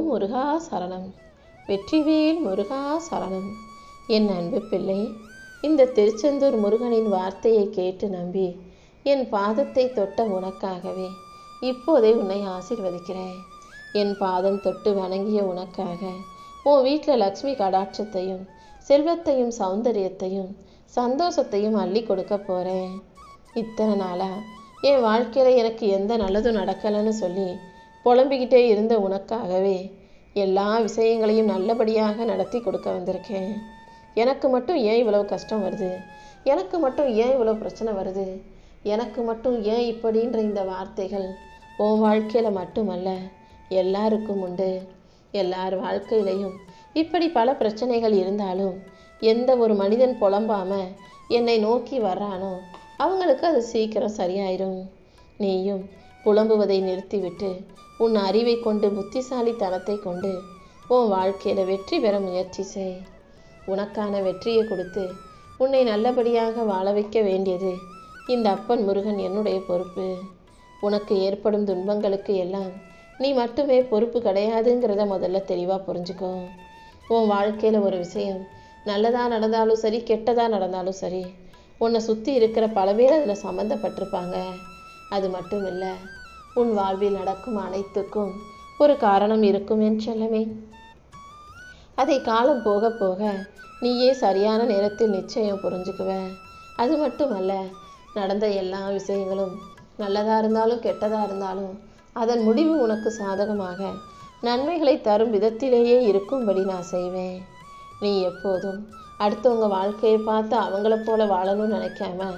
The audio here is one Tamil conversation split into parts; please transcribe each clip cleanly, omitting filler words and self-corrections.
ஓம் முருகா சரணம். வெற்றிவேல் முருகா சரணம். என் அன்பு பிள்ளை, இந்த திருச்செந்தூர் முருகனின் வார்த்தையை கேட்டு நம்பி என் பாதத்தை தொட்ட உனக்காகவே இப்போதே உன்னை ஆசீர்வதிக்கிறேன். என் பாதம் தொட்டு வணங்கிய உனக்காக உன் வீட்டில் லக்ஷ்மி கடாட்சத்தையும் செல்வத்தையும் சௌந்தரியத்தையும் சந்தோஷத்தையும் அள்ளி கொடுக்க போகிறேன். இத்தனை நாளா என் வாழ்க்கையில் எனக்கு எந்த நல்லதும் நடக்கலைன்னு சொல்லி புலம்பிக்கிட்டே இருந்த உனக்காகவே எல்லா விஷயங்களையும் நல்லபடியாக நடத்தி கொடுக்க வந்திருக்கேன். எனக்கு மட்டும் ஏன் இவ்வளோ கஷ்டம் வருது, எனக்கு மட்டும் ஏன் இவ்வளோ பிரச்சனை வருது, எனக்கு மட்டும் ஏன் இப்படின்ற இந்த வார்த்தைகள் உன் வாழ்க்கையில் மட்டுமல்ல எல்லாருக்கும் உண்டு. எல்லார் வாழ்க்கையிலையும் இப்படி பல பிரச்சனைகள் இருந்தாலும் எந்த ஒரு மனிதன் புலம்பாமல் என்னை நோக்கி வர்றானோ அவங்களுக்கு அது சீக்கிரம் சரியாயிரும். நீயும் புலம்புவதை நிறுத்திவிட்டு உன் அறிவை கொண்டு புத்திசாலித்தனத்தை கொண்டு உன் வாழ்க்கையில் வெற்றி பெற முயற்சி செய். உனக்கான வெற்றியை கொடுத்து உன்னை நல்லபடியாக வாழ வைக்க வேண்டியது இந்த அப்பன் முருகன் என்னுடைய பொறுப்பு. உனக்கு ஏற்படும் துன்பங்களுக்கு எல்லாம் நீ மட்டுமே பொறுப்பு கிடையாதுங்கிறத முதல்ல தெளிவாக புரிஞ்சுக்கோ. உன் வாழ்க்கையில் ஒரு விஷயம் நல்லதாக நடந்தாலும் சரி கெட்டதாக நடந்தாலும் சரி உன்னை சுற்றி இருக்கிற பல பேர் அதில் சம்மந்தப்பட்டிருப்பாங்க. அது மட்டும் இல்லை, உன் வாழ்வில் நடக்கும் அனைத்துக்கும் ஒரு காரணம் இருக்கும் என் செல்லமே. அதை காலம் போக போக நீயே சரியான நேரத்தில் நிச்சயம் புரிஞ்சுக்குவ. அது மட்டுமல்ல, நடந்த எல்லா விஷயங்களும் நல்லதாக இருந்தாலும் கெட்டதாக இருந்தாலும் அதன் முடிவு உனக்கு சாதகமாக நன்மைகளை தரும் விதத்திலேயே இருக்கும்படி நான் செய்வேன். நீ எப்போதும் அடுத்தவங்க வாழ்க்கையை பார்த்து அவங்கள போல வாழணும்னு நினைக்காம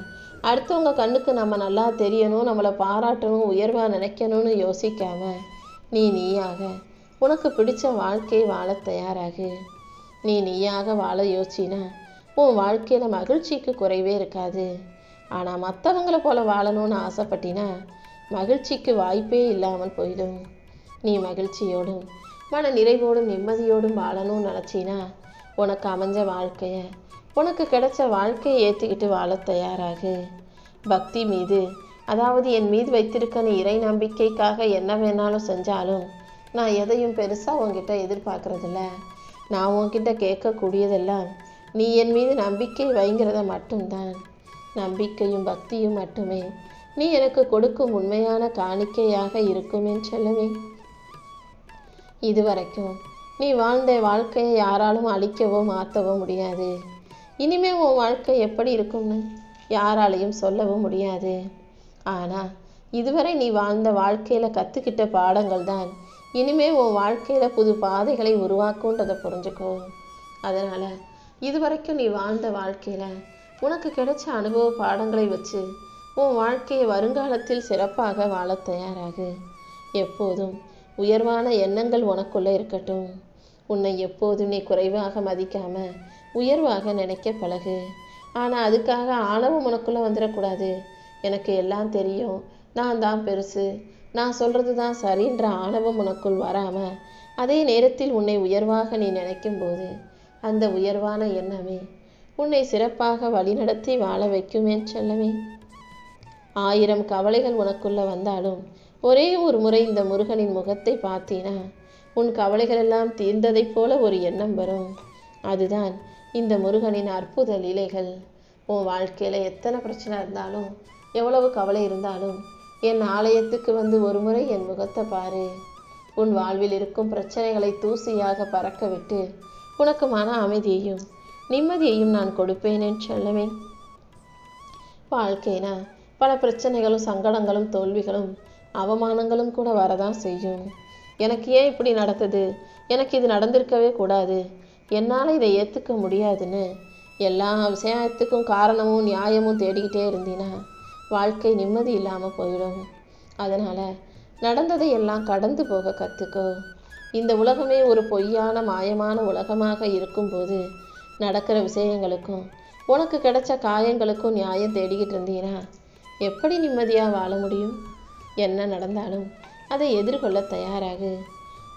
அடுத்தவங்க கண்ணுக்கு நம்ம நல்லா தெரியணும், நம்மளை பாராட்டணும், உயர்வாக நினைக்கணும்னு யோசிக்காம நீயாக உனக்கு பிடிச்ச வாழ்க்கையை வாழ தயாராகு. நீயாக வாழ யோசிச்சினா உன் வாழ்க்கையில் மகிழ்ச்சிக்கு குறைவே இருக்காது. ஆனால் மற்றவங்கள போல வாழணும்னு ஆசைப்பட்டினா மகிழ்ச்சிக்கு வாய்ப்பே இல்லாமல் போயிடும். நீ மகிழ்ச்சியோடும் மன நிறைவோடும் நிம்மதியோடும் வாழணும்னு நினச்சினா உனக்கு அமைஞ்ச வாழ்க்கையை, உனக்கு கிடைச்ச வாழ்க்கையை ஏற்றுக்கிட்டு வாழ தயாராகு. பக்தி மீது, அதாவது என் மீது வைத்திருக்க நீ இறை நம்பிக்கைக்காக என்ன வேணாலும் செஞ்சாலும் நான் எதையும் பெருசாக உன்கிட்ட எதிர்பார்க்கறதில்ல. நான் உன்கிட்ட கேட்கக்கூடியதெல்லாம் நீ என் மீது நம்பிக்கை வைங்கிறத மட்டும்தான். நம்பிக்கையும் பக்தியும் மட்டுமே நீ எனக்கு கொடுக்கும் உண்மையான காணிக்கையாக இருக்குமே செல்லவே. இதுவரைக்கும் நீ வாழ்ந்த வாழ்க்கையை யாராலும் அழிக்கவோ மாற்றவோ முடியாது. இனிமே உன் வாழ்க்கை எப்படி இருக்கும்னு யாராலையும் சொல்லவும் முடியாது. ஆனால் இதுவரை நீ வாழ்ந்த வாழ்க்கையில் கற்றுக்கிட்ட பாடங்கள் தான் இனிமே உன் வாழ்க்கையில் புது பாதைகளை உருவாக்குன்றதை புரிஞ்சுக்கோ. அதனால் இதுவரைக்கும் நீ வாழ்ந்த வாழ்க்கையில் உனக்கு கிடைச்ச அனுபவ பாடங்களை வச்சு உன் வாழ்க்கையை வருங்காலத்தில் சிறப்பாக வாழ தயாராகு. எப்போதும் உயர்வான எண்ணங்கள் உனக்குள்ளே இருக்கட்டும். உன்னை எப்போதும் நீ குறைவாக மதிக்காம உயர்வாக நினைக்க பழகு. ஆனால் அதுக்காக ஆணவம் உனக்குள்ளே வந்துடக்கூடாது. எனக்கு எல்லாம் தெரியும், நான் தான் பெருசு, நான் சொல்கிறது தான் சரின்ற ஆணவம் உனக்குள் வராமல் அதே நேரத்தில் உன்னை உயர்வாக நீ நினைக்கும்போது அந்த உயர்வான எண்ணமே உன்னை சிறப்பாக வழிநடத்தி வாழ வைக்குமே செல்லவே. 1000 கவலைகள் உனக்குள்ளே வந்தாலும் ஒரே ஒரு முறை இந்த முருகனின் முகத்தை பார்த்தீனா உன் கவலைகள் எல்லாம் தீர்ந்ததைப் போல ஒரு எண்ணம் வரும். அதுதான் இந்த முருகனின் அற்புத லீலைகள். உன் வாழ்க்கையில் எத்தனை பிரச்சனை இருந்தாலும் எவ்வளவு கவலை இருந்தாலும் என் ஆலயத்துக்கு வந்து ஒரு முறை என் முகத்தை பாரு. உன் வாழ்வில் இருக்கும் பிரச்சனைகளை தூசியாக பறக்க விட்டு உனக்கு மன அமைதியையும் நிம்மதியையும் நான் கொடுப்பேனேன் செல்லவே. வாழ்க்கைனா பல பிரச்சனைகளும் சங்கடங்களும் தோல்விகளும் அவமானங்களும் கூட வரதான் செய்யும். எனக்கு ஏன் இப்படி நடந்தது, எனக்கு இது நடந்திருக்கவே கூடாது, என்னால் இதை ஏற்றுக்க முடியாதுன்னு எல்லா விஷயத்துக்கும் காரணமும் நியாயமும் தேடிக்கிட்டே இருந்தீன்னா வாழ்க்கை நிம்மதி இல்லாமல் போயிடும். அதனால் நடந்ததை எல்லாம் கடந்து போக கற்றுக்கோ. இந்த உலகமே ஒரு பொய்யான மாயமான உலகமாக இருக்கும்போது நடக்கிற விஷயங்களுக்கும் உனக்கு கிடைச்ச காயங்களுக்கும் நியாயம் தேடிக்கிட்டு இருந்தீங்கன்னா எப்படி நிம்மதியாக வாழ முடியும்? என்ன நடந்தாலும் அதை எதிர்கொள்ள தயாராகு.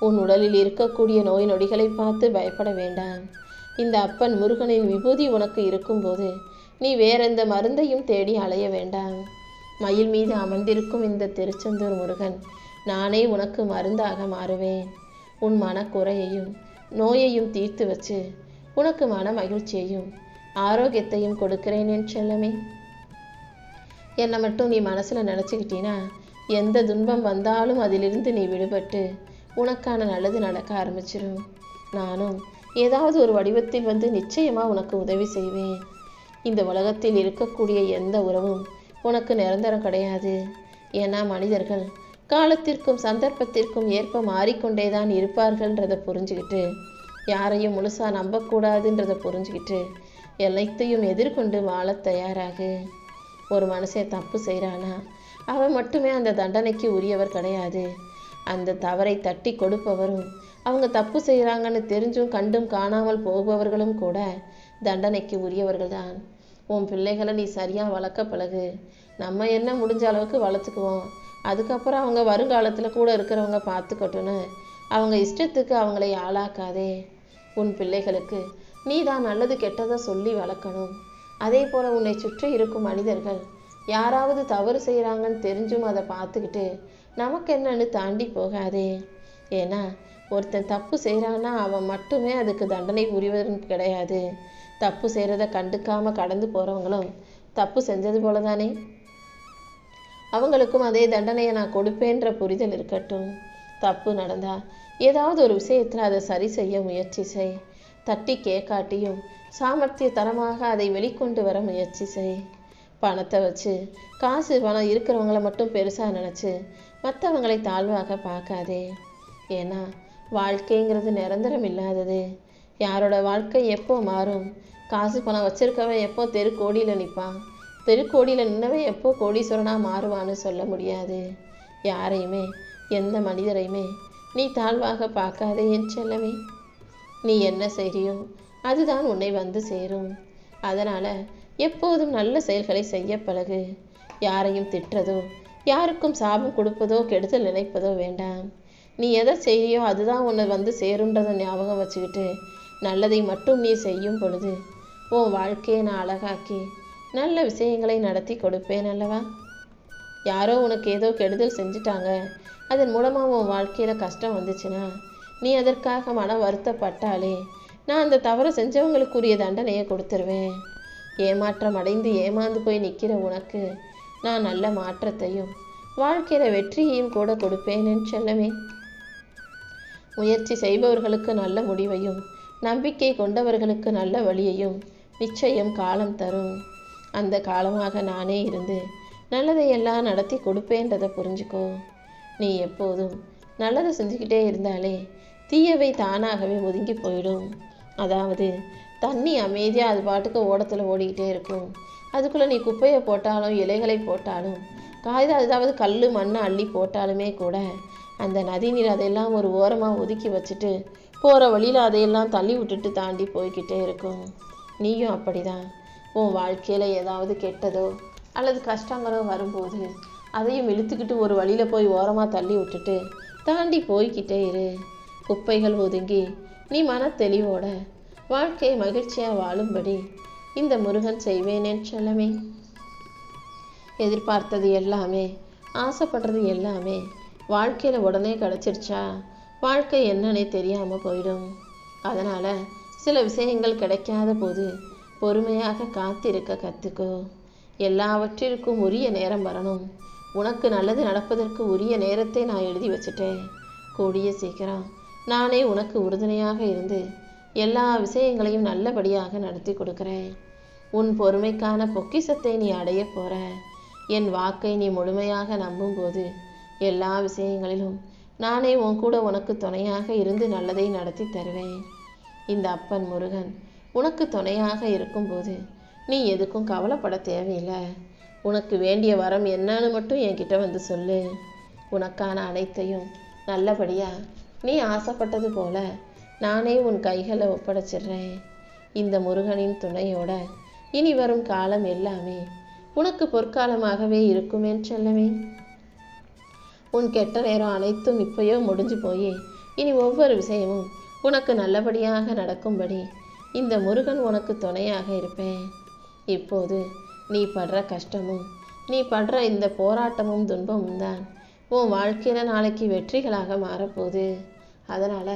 உன் உடலில் இருக்கக்கூடிய நோய் நொடிகளை பார்த்து பயப்பட வேண்டாம். இந்த அப்பன் முருகனின் விபூதி உனக்கு இருக்கும்போது நீ வேறெந்த மருந்தையும் தேடி அலைய வேண்டாம். மயில் மீது அமர்ந்திருக்கும் இந்த திருச்செந்தூர் முருகன் நானே உனக்கு மருந்தாக மாறுவேன். உன் மனக்குறையையும் நோயையும் தீர்த்து வச்சு உனக்கு மன மகிழ்ச்சியையும் ஆரோக்கியத்தையும் கொடுக்கிறேன் என் செல்லமே. என்னை மட்டும் நீ மனசில் நினச்சிக்கிட்டீன்னா எந்த துன்பம் வந்தாலும் அதிலிருந்து நீ விடுபட்டு உனக்கான நல்லது நடக்க ஆரம்பிச்சிடும். நானும் ஏதாவது ஒரு வடிவத்தில் வந்து நிச்சயமாக உனக்கு உதவி செய்வேன். இந்த உலகத்தில் இருக்கக்கூடிய எந்த உறவும் உனக்கு நிரந்தரம் கிடையாது. ஏன்னா மனிதர்கள் காலத்திற்கும் சந்தர்ப்பத்திற்கும் ஏற்ப மாறிக்கொண்டே தான் இருப்பார்கள்ன்றதை புரிஞ்சுக்கிட்டு, யாரையும் முழுசாக நம்பக்கூடாதுன்றதை புரிஞ்சுக்கிட்டு எல்லாத்தையும் எதிர்கொண்டு வாழ தயாராகு. ஒரு மனுஷன் தப்பு செய்கிறானா அவன் மட்டுமே அந்த தண்டனைக்கு உரியவர் கிடையாது. அந்த தவறை தட்டி கொடுப்பவரும், அவங்க தப்பு செய்கிறாங்கன்னு தெரிஞ்சும் கண்டும் காணாமல் போபவர்களும் கூட தண்டனைக்கு உரியவர்கள் தான். உன் பிள்ளைகளை நீ சரியாக வளர்க்க பழகு. நம்ம என்ன முடிஞ்ச அளவுக்கு வளர்த்துக்குவோம். அதுக்கப்புறம் அவங்க வருங்காலத்தில் கூட இருக்கிறவங்க பார்த்துக்கட்டுன்னு அவங்க இஷ்டத்துக்கு அவங்களை ஆளாக்காதே. உன் பிள்ளைகளுக்கு நீ தான் நல்லது கெட்டதை சொல்லி வளர்க்கணும். அதே போல் உன்னை சுற்றி இருக்கும் மனிதர்கள் யாராவது தவறு செய்கிறாங்கன்னு தெரிஞ்சும் அதை பார்த்துக்கிட்டு நமக்கு என்னன்னு தாண்டி போகாதே. ஏன்னா ஒருத்தன் தப்பு செய்கிறான்னா அவன் மட்டுமே அதுக்கு தண்டனை புரிவதும் கிடையாது. தப்பு செய்கிறத கண்டுக்காமல் கடந்து போகிறவங்களும் தப்பு செஞ்சது போல தானே, அவங்களுக்கும் அதே தண்டனையை நான் கொடுப்பேன்ற புரிதல் இருக்கட்டும். தப்பு நடந்தா ஏதாவது ஒரு விஷயத்தில் அதை சரி செய்ய முயற்சி செய். தட்டி கேட்காட்டியும் சாமர்த்தியத்தனமாக அதை வெளிக்கொண்டு வர முயற்சி செய். பணத்தை வச்சு காசு பணம் இருக்கிறவங்கள மட்டும் பெருசாக நினச்சி மற்றவங்களை தாழ்வாக பார்க்காதே. ஏன்னா வாழ்க்கைங்கிறது நிரந்தரம் இல்லாதது. யாரோட வாழ்க்கை எப்போ மாறும்? காசு பணம் வச்சிருக்கவன் எப்போ தெருக்கோடியில் நிற்பான், தெருக்கோடியில் நின்னவன் எப்போ கோடீஸ்வரனாக மாறுவான்னு சொல்ல முடியாது. யாரையுமே எந்த மனிதரையுமே நீ தாழ்வாக பார்க்காதே என் செல்லமே. நீ என்ன செய்றியோ அதுதான் உன்னை வந்து சேரும். அதனால் எப்போதும் நல்ல செயல்களை செய்ய பழகு. யாரையும் திட்டுறதோ யாருக்கும் சாபம் கொடுப்பதோ கெடுதல் நினைப்பதோ வேண்டாம். நீ எதை செய்றியோ அதுதான் உன்னை வந்து சேருன்றதை ஞாபகம் வச்சுக்கிட்டு நல்லதை மட்டும் நீ செய்யும் பொழுது உன் வாழ்க்கையை நான் அழகாக்கி நல்ல விஷயங்களை நடத்தி கொடுப்பேன் அல்லவா. யாரோ உனக்கு ஏதோ கெடுதல் செஞ்சுட்டாங்க, அதன் மூலமாக உன் வாழ்க்கையில் கஷ்டம் வந்துச்சுன்னா நீ அதற்காக மன வருத்தப்பட்டாலே நான் அந்த தவறு செஞ்சவங்களுக்குரிய தண்டனையை கொடுத்துருவேன். ஏமாற்றம் அடைந்து ஏமாந்து போய் நிற்கிற உனக்கு நான் நல்ல மாற்றத்தையும் வாழ்க்கையில் வெற்றியையும் கூட கொடுப்பேன் என் செல்லமே. முயற்சி செய்பவர்களுக்கு நல்ல முடிவையும் நம்பிக்கை கொண்டவர்களுக்கு நல்ல வழியையும் நிச்சயம் காலம் தரும். அந்த காலமாக நானே இருந்து நல்லதையெல்லாம் நடத்தி கொடுப்பேன்றதை புரிஞ்சுக்கோ. நீ எப்போதும் நல்லதை செஞ்சுக்கிட்டே இருந்தாலே தீயவை தானாகவே ஒதுங்கி போயிடும். அதாவது தண்ணி அமைதியாக அது பாட்டுக்கு ஓடத்தில் ஓடிக்கிட்டே இருக்கும். அதுக்குள்ளே நீ குப்பையை போட்டாலும் இலைகளை போட்டாலும் அதாவது கல் மண்ணை அள்ளி போட்டாலுமே கூட அந்த நதி நீர் அதையெல்லாம் ஒரு ஓரமாக ஒதுக்கி வச்சுட்டு போகிற வழியில் அதையெல்லாம் தள்ளி விட்டுட்டு தாண்டி போய்கிட்டே இருக்கும். நீயும் அப்படிதான். உன் வாழ்க்கையில் ஏதாவது கெட்டதோ அல்லது கஷ்டங்களோ வரும்போது அதையும் இழுத்துக்கிட்டு ஒரு வழியில் போய் ஓரமாக தள்ளி விட்டுட்டு தாண்டி போய்கிட்டே இரு. குப்பைகள் ஒதுங்கி நீ மன தெளிவோட வாழ்க்கையை மகிழ்ச்சியாக வாழும்படி இந்த முருகன் செய்வேன் என் செல்லமே. எதிர்பார்த்தது எல்லாமே ஆசைப்படுறது எல்லாமே வாழ்க்கையில் உடனே கிடச்சிருச்சா வாழ்க்கை என்னன்னே தெரியாமல் போயிடும். அதனால் சில விஷயங்கள் கிடைக்காத போது பொறுமையாக காத்திருக்க கற்றுக்கோ. எல்லாவற்றிற்கும் உரிய நேரம் வரணும். உனக்கு நல்லது நடப்பதற்கு உரிய நேரத்தை நான் எழுதி வச்சுட்டேன். கூடிய சீக்கிரம் நானே உனக்கு உறுதுணையாக இருந்து எல்லா விஷயங்களையும் நல்லபடியாக நடத்தி கொடுக்குறேன். உன் பொறுமைக்கான பொக்கிஷத்தை நீ அடைய போகிற. என் வாக்கை நீ முழுமையாக நம்பும்போது எல்லா விஷயங்களிலும் நானே உன் கூட உனக்கு துணையாக இருந்து நல்லதை நடத்தி தருவேன். இந்த அப்பன் முருகன் உனக்கு துணையாக இருக்கும்போது நீ எதுக்கும் கவலைப்பட தேவையில்லை. உனக்கு வேண்டிய வரம் என்னன்னு மட்டும் என்கிட்ட வந்து சொல்லு. உனக்கான அனைத்தையும் நல்லபடியாக நீ ஆசைப்பட்டது போல நானே உன் கைகளை ஒப்படைச்சிடுறேன். இந்த முருகனின் துணையோட இனி வரும் காலம் எல்லாமே உனக்கு பொற்காலமாகவே இருக்கும் என் செல்லமே. உன் கெட்ட நேரம் அனைத்தும் இப்பயோ முடிஞ்சு போய் இனி ஒவ்வொரு விஷயமும் உனக்கு நல்லபடியாக நடக்கும்படி இந்த முருகன் உனக்கு துணையாக இருப்பேன். இப்போது நீ படுற கஷ்டமும் நீ படுற இந்த போராட்டமும் துன்பமும் தான் உன் வாழ்க்கையில் நாளைக்கு வெற்றிகளாக மாறப்போகுது. அதனால்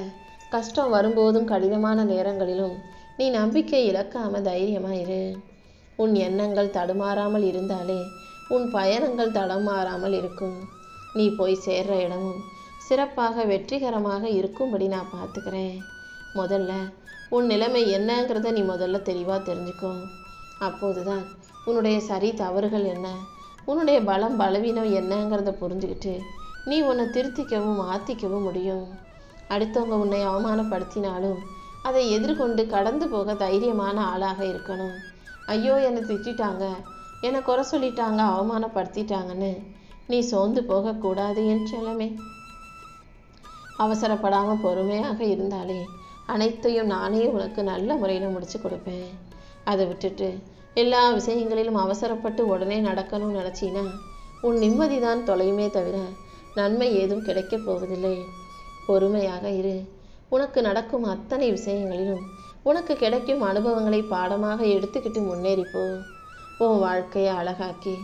கஷ்டம் வரும்போதும் கடினமான நேரங்களிலும் நீ நம்பிக்கை இழக்காம தைரியமாக இரு. உன் எண்ணங்கள் தடுமாறாமல் இருந்தாலே உன் பயணங்கள் தடுமாறாமல் இருக்கும். நீ போய் சேர்ற இடமும் சிறப்பாக வெற்றிகரமாக இருக்கும்படி நான் பார்த்துக்கிறேன். முதல்ல உன் நிலைமை என்னங்கிறத நீ முதல்ல தெளிவாக தெரிஞ்சுக்கோ. அப்போது தான் உன்னுடைய சரி தவறுகள் என்ன, உன்னுடைய பலம் பலவீனம் என்னங்கிறத புரிஞ்சுக்கிட்டு நீ உன்னை திருத்திக்கவும் மாற்றிக்கவும் முடியும். அடுத்தவங்க உன்னை அவமானப்படுத்தினாலும் அதை எதிர்கொண்டு கடந்து போக தைரியமான ஆளாக இருக்கணும். ஐயோ என்னை திட்டாங்க, என்னை குறை சொல்லிட்டாங்க, அவமானப்படுத்திட்டாங்கன்னு நீ சோர்ந்து போகக்கூடாது என் செல்லமே. அவசரப்படாமல் பொறுமையாக இருந்தாலே அனைத்தையும் நானே உனக்கு நல்ல முறையில் முடிச்சு கொடுப்பேன். அதை விட்டுட்டு எல்லா விஷயங்களிலும் அவசரப்பட்டு உடனே நடக்கணும்னு நினச்சின்னா உன் நிம்மதி தான் தொலையுமே தவிர நன்மை ஏதும் கிடைக்கப் போவதில்லை. பொறுமையாக இரு. உனக்கு நடக்கும் அத்தனை விஷயங்களிலும் உனக்கு கிடைக்கும் அனுபவங்களை பாடமாக எடுத்துக்கிட்டு முன்னேறிப்போ. உன் வாழ்க்கையை அழகாக்கி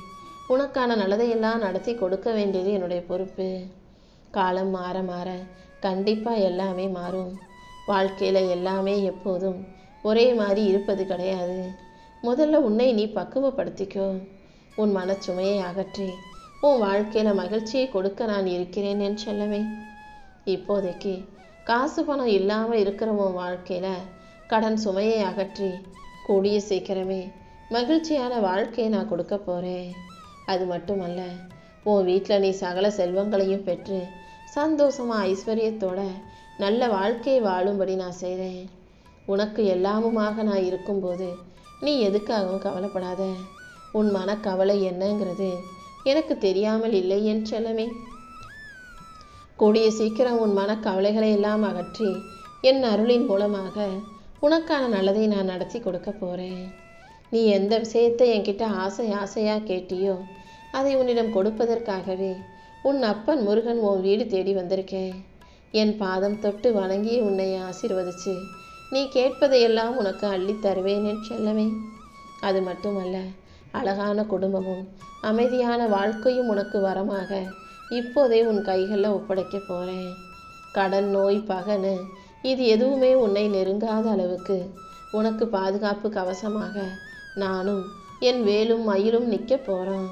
உனக்கான நல்லதையெல்லாம் நடத்தி கொடுக்க வேண்டியது என்னுடைய பொறுப்பு. காலம் மாற மாற கண்டிப்பாக எல்லாமே மாறும். வாழ்க்கையில் எல்லாமே எப்போதும் ஒரே மாதிரி இருப்பது கிடையாது. முதல்ல உன்னை நீ பக்குவப்படுத்திக்கோ. உன் மனச்சுமையை அகற்றி உன் வாழ்க்கையில் மகிழ்ச்சியை கொடுக்க நான் இருக்கிறேன் என் செல்லமே. இப்போதைக்கு காசு பணம் இல்லாமல் இருக்கிற உன் வாழ்க்கையில் கடன் சுமையை அகற்றி கூடிய சீக்கிரமே மகிழ்ச்சியான வாழ்க்கையை நான் கொடுக்க போகிறேன். அது மட்டுமல்ல, உன் வீட்டில் நீ சகல செல்வங்களையும் பெற்று சந்தோஷமாக ஐஸ்வர்யத்தோட நல்ல வாழ்க்கையை வாழும்படி நான் செய்கிறேன். உனக்கு எல்லாமுமாக நான் இருக்கும்போது நீ எதுக்காகவும் கவலைப்படாத. உன் மனக்கவலை என்னங்கிறது எனக்கு தெரியாமல் இல்லை என் செல்லமே. கூடிய சீக்கிரம் உன் மனக்கவலைகளை எல்லாம் அகற்றி என் அருளின் மூலமாக உனக்கான நல்லதை நான் நடத்தி கொடுக்க போகிறேன். நீ எந்த விஷயத்தை என்கிட்ட ஆசையாக கேட்டியோ அதை உன்னிடம் கொடுப்பதற்காகவே உன் அப்பன் முருகன் உன் வீடு தேடி வந்திருக்கேன். என் பாதம் தொட்டு வணங்கி உன்னை ஆசீர்வதிச்சு நீ கேட்பதையெல்லாம் உனக்கு அள்ளி தருவேன் என் செல்லமே. அது மட்டுமல்ல, அழகான குடும்பமும் அமைதியான வாழ்க்கையும் உனக்கு வரமாக இப்போதே உன் கைகளில் ஒப்படைக்க போகிறேன். கடன், நோய், பகனு இது எதுவுமே உன்னை நெருங்காத அளவுக்கு உனக்கு பாதுகாப்பு கவசமாக நானும் என் வேலும் மயிலும் நிற்க போகிறோம்.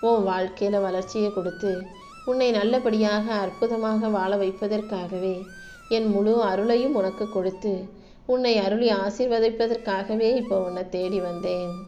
உன் வாழ்க்கையில் வளர்ச்சியை கொடுத்து உன்னை நல்லபடியாக அற்புதமாக வாழ வைப்பதற்காகவே என் முழு அருளையும் உனக்கு கொடுத்து உன்னை அருளி ஆசீர்வதிப்பதற்காகவே இப்போ உன்னை தேடி வந்தேன்.